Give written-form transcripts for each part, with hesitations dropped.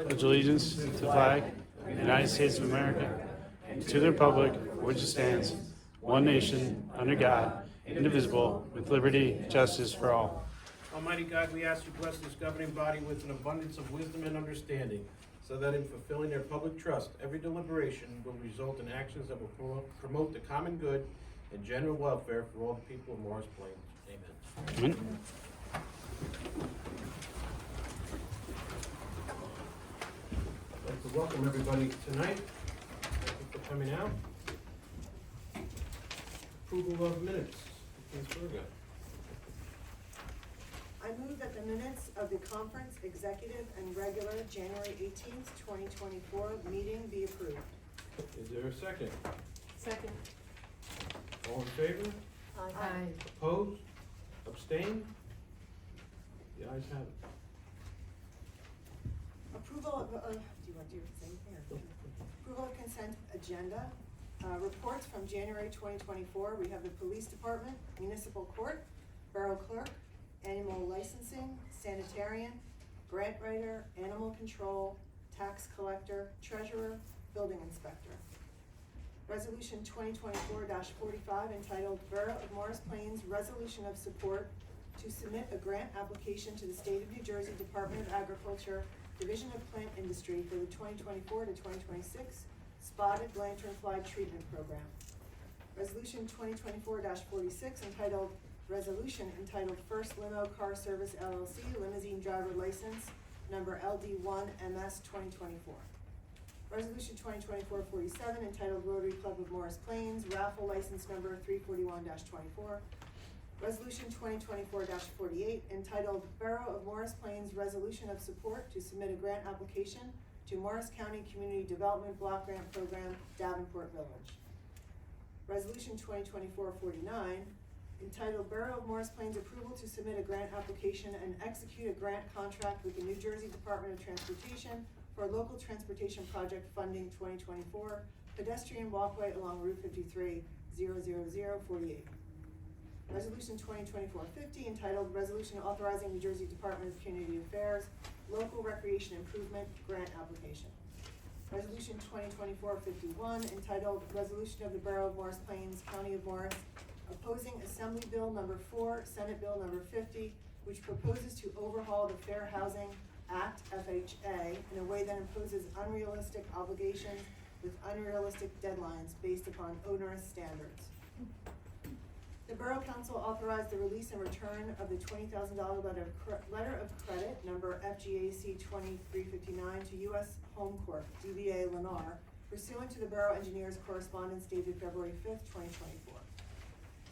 pledge allegiance to the flag of the United States of America and to the republic for which it stands, one nation, under God, indivisible, with liberty and justice for all. Almighty God, we ask you to bless this governing body with an abundance of wisdom and understanding, so that in fulfilling their public trust, every deliberation will result in actions that will promote the common good and general welfare for all the people of Morris Plains. Amen. Amen. I'd like to welcome everybody tonight. Thank you for coming out. Approval of minutes. Ms. Berga. I move that the minutes of the conference, executive, and regular January 18th, 2024 meeting be approved. Is there a second? Second. All in favor? Aye. Opposed? Abstained? The ayes have it. Approval of, do you want to do the same thing? Or? Approval of consent agenda. Reports from January 2024. We have the police department, municipal court, borough clerk, animal licensing, sanitarian, grant writer, animal control, tax collector, treasurer, building inspector. Resolution 2024-45 entitled Borough of Morris Plains Resolution of Support to submit a grant application to the State of New Jersey Department of Agriculture, Division of Plant Industry for the 2024 to 2026 Spotted Lanternfly Treatment Program. Resolution 2024-46 entitled Resolution entitled First Limo Car Service LLC Limousine Driver License Number LD1 MS 2024. Resolution 2024-47 entitled Rotary Club of Morris Plains Raffle License Number 341-24. Resolution 2024-48 entitled Borough of Morris Plains Resolution of Support to submit a grant application to Morris County Community Development Block Grant Program, Davenport Village. Resolution 2024-49 entitled Borough of Morris Plains Approval to submit a grant application and execute a grant contract with the New Jersey Department of Transportation for local transportation project funding 2024 pedestrian walkway along Route 53 00048. Resolution 2024-50 entitled Resolution Authorizing New Jersey Department of Community Affairs Local Recreation Improvement Grant Application. Resolution 2024-51 entitled Resolution of the Borough of Morris Plains, County of Morris, opposing Assembly Bill Number 4, Senate Bill Number 50, which proposes to overhaul the Fair Housing Act, FHA, in a way that imposes unrealistic obligations with unrealistic deadlines based upon onerous standards. The Borough Council authorized the release and return of the $20,000 letter of credit number FGAC 2359 to U.S. Home Corp, DBA Lennar, pursuant to the Borough Engineer's correspondence dated February 5th, 2024.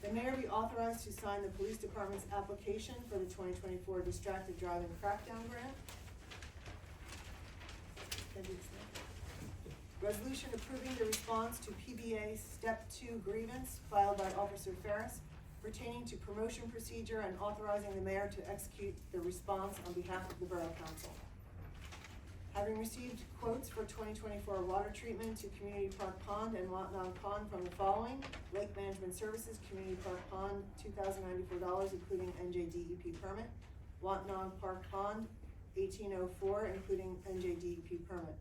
The mayor be authorized to sign the police department's application for the 2024 distracted driving crackdown grant. Resolution approving the response to PBA Step 2 grievance filed by Officer Ferris pertaining to promotion procedure and authorizing the mayor to execute the response on behalf of the Borough Council. Having received quotes for 2024 water treatment to Community Park Pond and Watnog Pond from the following: Lake Management Services, Community Park Pond, $2,094, including NJDEP permit. Watnog Park Pond, $1,804, including NJDEP permit.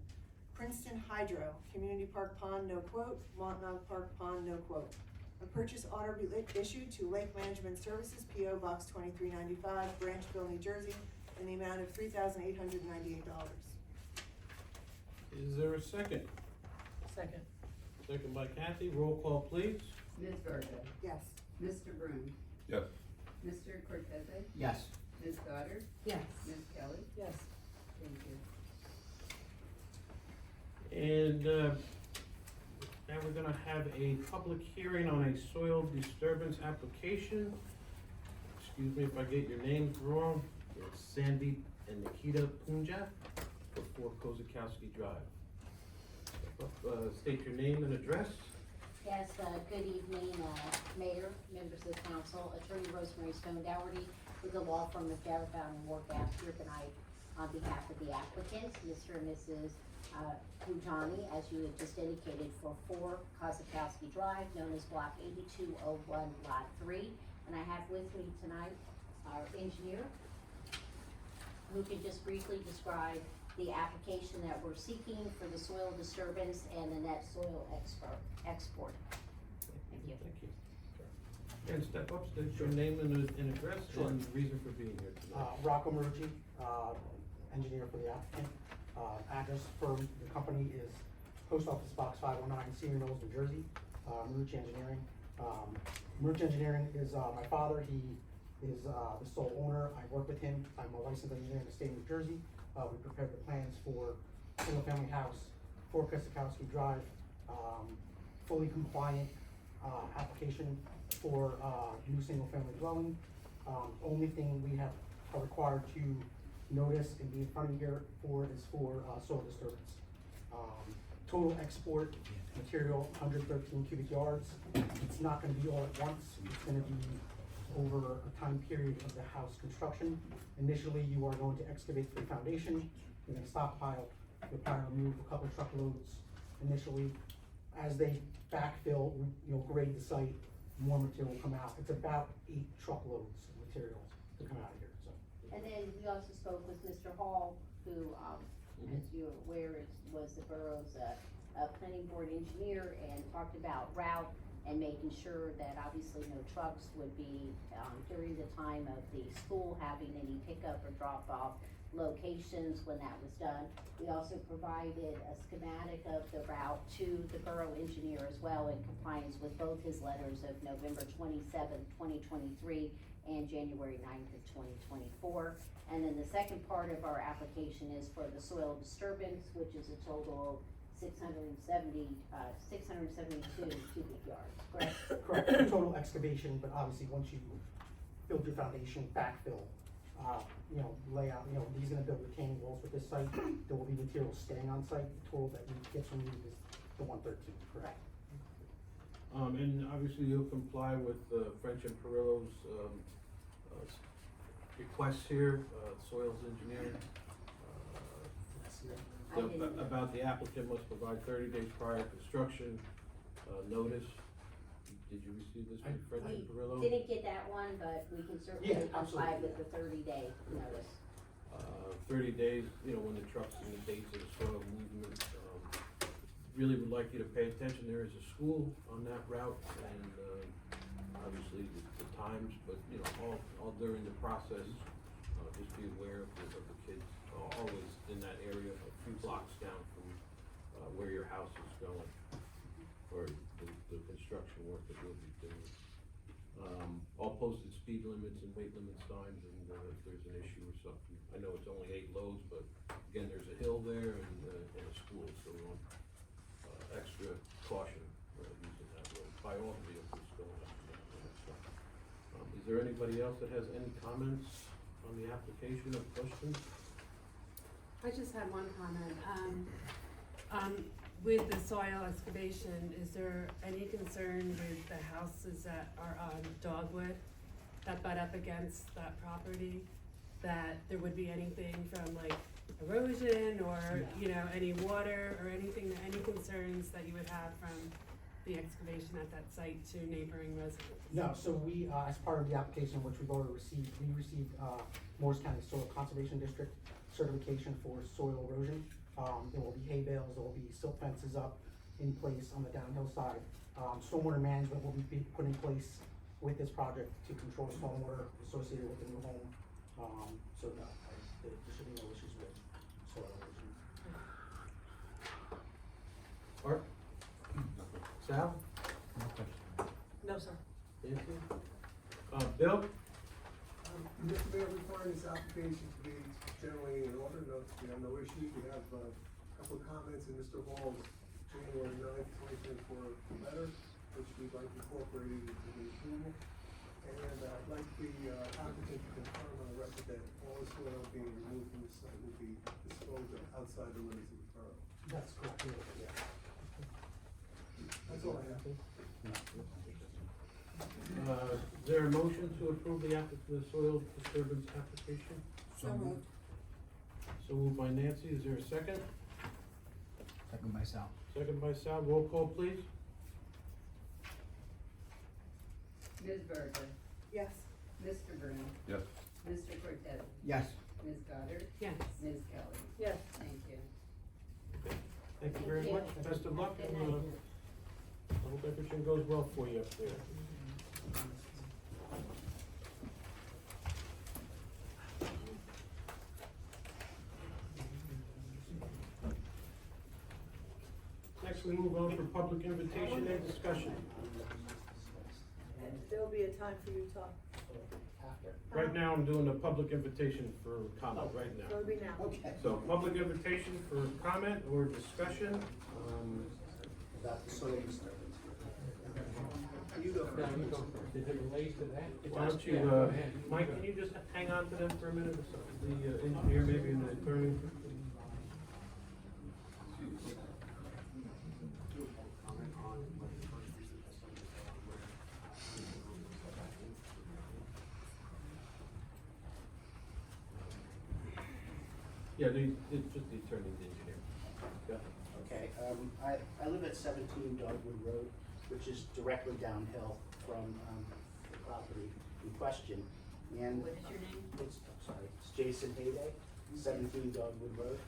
Princeton Hydro, Community Park Pond, no quote. Watnog Park Pond, no quote. A purchase order be issued to Lake Management Services, P.O. Box 2395, Branchville, New Jersey, in the amount of $3,898. Is there a second? Second. Second by Kathy. Roll call, please. Ms. Berger. Yes. Mr. Broom. Yes. Mr. Cortese. Yes. Ms. Goddard. Yes. Ms. Kelly. Yes. Thank you. And now we're gonna have a public hearing on a soil disturbance application. Excuse me if I get your names wrong. It's Sandeep and Nikita Punja for 4 Kosakowski Drive. State your name and address. Yes, good evening, Mayor, members of the council, Attorney Rosemary Stone Dougherty with the law firm of Javafound and Warcraft here tonight on behalf of the applicants, Mr. and Mrs. Pujani, as you had just indicated, for 4 Kosakowski Drive, known as Block 8201, Lot 3. And I have with me tonight our engineer, who can just briefly describe the application that we're seeking for the soil disturbance and the net soil export. Thank you. Thank you. And step up, state your name and address Sure. and reason for being here tonight. Rocco Marucci, engineer for the applicant. Address for the company is Post Office Box 509, Senior Knolls, New Jersey. Marucci Engineering. Marucci Engineering is my father. He is the sole owner. I work with him. I'm a licensed engineer in the state of New Jersey. We prepared the plans for single-family house, 4 Kosakowski Drive, fully compliant application for new single-family dwelling. Only thing we are required to notice and be in front of you here for is for soil disturbance. Total export material, 113 cubic yards. It's not gonna be all at once. It's gonna be over a time period of the house construction. Initially, you are going to excavate for the foundation. You're gonna stockpile. You'll probably remove a couple truckloads initially. As they backfill, grade the site, more material will come out. It's about 8 truckloads of materials to come out of here, so. And then we also spoke with Mr. Hall, who, as you're aware, was the borough's, planning board engineer, and talked about route and making sure that obviously no trucks would be, during the time of the school having any pickup or drop off locations when that was done. We also provided a schematic of the route to the borough engineer as well, in compliance with both his letters of November 27th, 2023 and January 9th of 2024. And then the second part of our application is for the soil disturbance, which is a total of 672 cubic yards, correct? Correct, total excavation, but obviously, once you build your foundation, backfill, layout, he's gonna build retaining walls with this site. There will be material staying on site. The total that gets removed is the 113, correct? And obviously you'll comply with French and Perillo's requests here, soils engineering. I didn't- About the applicant must provide 30 days prior to construction, notice. Did you receive this from French and Perillo? We didn't get that one, but we can certainly Yeah, comply absolutely. with the 30-day notice. 30 days, when the trucks and the dates of the soil movement. Really would like you to pay attention. There is a school on that route, and obviously the times, but all during the process, just be aware of the kids, always in that area, a few blocks down from where your house is going, or the construction work that we'll be doing. All posted speed limits and weight limit signs, and if there's an issue or something, I know it's only 8 loads, but again, there's a hill there and a school, so we want extra caution using that road by all vehicles going up and down that stuff. Is there anybody else that has any comments on the application or questions? I just had one comment. With the soil excavation, is there any concern with the houses that are on Dogwood that butt up against that property? That there would be anything from like erosion or, any water or anything, any concerns that you would have from the excavation at that site to neighboring residents? No, so we, as part of the application, which we've already received, we received Morris County Soil Conservation District certification for soil erosion. There will be hay bales, there will be silt fences up in place on the downhill side. Stormwater management will be put in place with this project to control stormwater associated with the new home. So no, there should be no issues with soil erosion. Art? Sal? No, sir. Nancy? Bill? Mr. Mayor, we find this application to be generally in order, we have no issues, we have a couple of comments in Mr. Hall's January 9th, 2024 letter, which we'd like incorporated into the approval. And I'd like the applicant to confirm on the record that all the soil being removed from the site will be disposed of outside the limits of the borough. That's correct, yeah. That's all I have. Is there a motion to approve the soil disturbance application? So moved. So moved by Nancy, is there a second? Second by Sal. Second by Sal, roll call please. Ms. Berger, Yes. Mr. Bruno, Yes. Mr. Cortez, Yes. Ms. Goddard, Yes. Ms. Kelly. Yes. Thank best of luck, and, I hope everything goes well for you up there. Next, we move on for public invitation and discussion. And there'll be a time for you to talk. Right now, I'm doing a public invitation for comment right now. So it'll be now. Okay. So, public invitation for comment or discussion, About the soil disturbance. You go first. Does it relate to that? why don't you, Mike, can you just hang on to them for a minute or so? The engineer, maybe, and the attorney? Yeah, it's just the attorney and the engineer. Go ahead. Okay, I live at 17 Dogwood Road, which is directly downhill from the property in question. And What is your name? it's, I'm sorry, it's Jason Hayday, 17 Dogwood Road.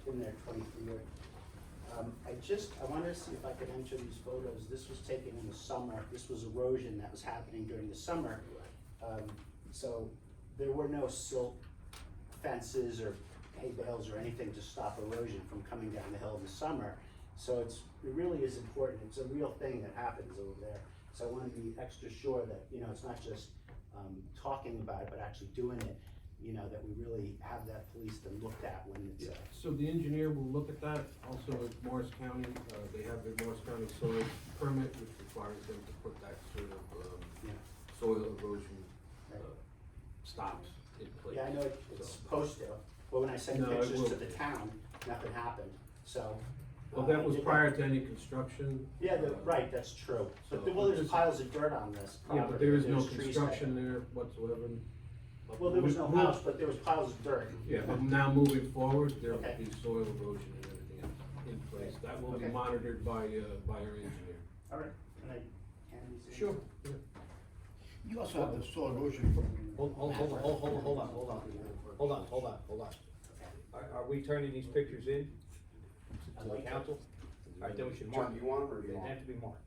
Been there 23 years. I wanted to see if I could enter these photos. This was taken in the summer. This was erosion that was happening during the summer. So there were no silt fences or hay bales or anything to stop erosion from coming down the hill in the summer. So it really is important. It's a real thing that happens over there. So I want to be extra sure that, you know, it's not just talking about it, but actually doing it, you know, that we really have that policed and looked at when it's, So the engineer will look at that, also at Morris County, they have the Morris County soil permit, which requires them to put that sort of, yeah. soil erosion, Right. stops in place. Yeah, I know it's supposed to, but when I sent No, it pictures will. to the town, nothing happened, so. Well, that I was did prior to any construction. Yeah, right, that's true, but So- well, there's piles of dirt on this property. Yeah, but there is no There's trees construction there whatsoever. Well, there was no house, but there was piles of dirt. Yeah, but now moving forward, there will Okay. be soil erosion and everything else in place. That will be Okay. monitored by our engineer. All right, can I hand these in? Sure. You also have the soil erosion from. Hold on. Are we turning these pictures in to the council? All right, then we should mark. John, do you want them or do you They want? have to be marked.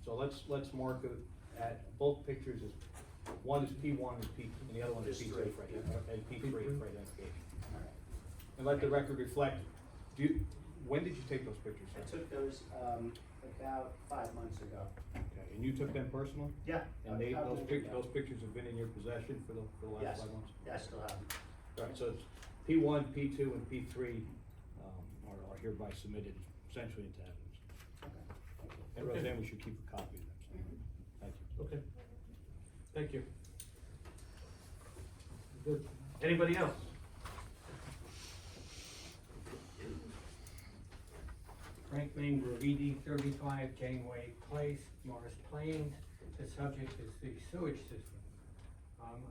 So let's mark it at both pictures as, one is P1 and P, and the other one is Just P2 three. for P3 for identification. All right. And let the record reflect, when did you take those pictures, I sir? took those, about 5 months ago. Okay, and you took them personally? Yeah. And those pictures have been in your possession for the last Yes. 5 months? Yeah, I still have them. Right, so it's P1, P2, and P3 are hereby submitted essentially into evidence. And Okay. Roseanne, we should keep a copy of them, so, thank you. Okay. Thank you. Good. Anybody else? Frank Lane, Graffiti, 35 Janeway Place, Morris Plains. The subject is the sewage system.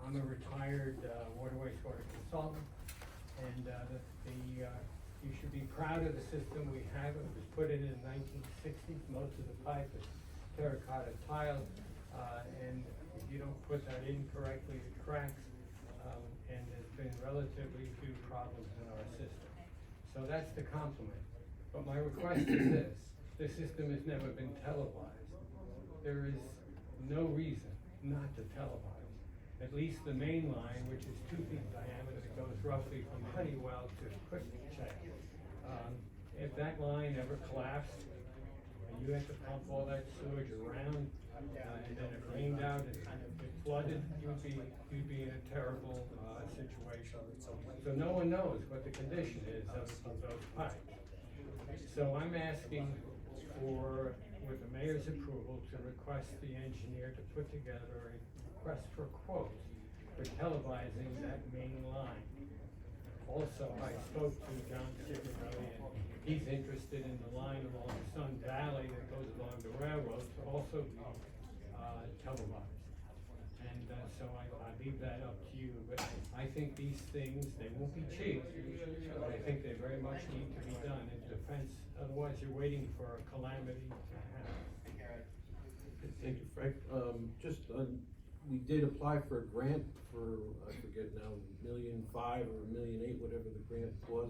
I'm a retired water wastewater consultant, and you should be proud of the system we have. It was put in the 1960s. Most of the pipe is terracotta tile, and if you don't put that in correctly, it cracks. And there's been relatively few problems in our system. So that's the compliment. But my request is this: the system has never been televised. There is no reason not to televise. At least the main line, which is 2 feet diameter, that goes roughly from Honeywell to Quick-Check. If that line ever collapsed, and you had to pump all that sewage around, and then it rained out and it flooded, you'd be in a terrible situation. So no one knows what the condition is of those pipes. So I'm asking for, with the mayor's approval, to request the engineer to put together a request for quote for televising that main line. Also, I spoke to John Sigarelli, and he's interested in the line along Sun Valley that goes along the railroad to also be televised. And so I leave that up to you, but I think these things, they won't be cheap, but I think they very much need to be done in defense, otherwise you're waiting for a calamity to happen. Thank you, Frank. We did apply for a grant for, I forget now, $1.5 million or $1.8 million, whatever the grant was.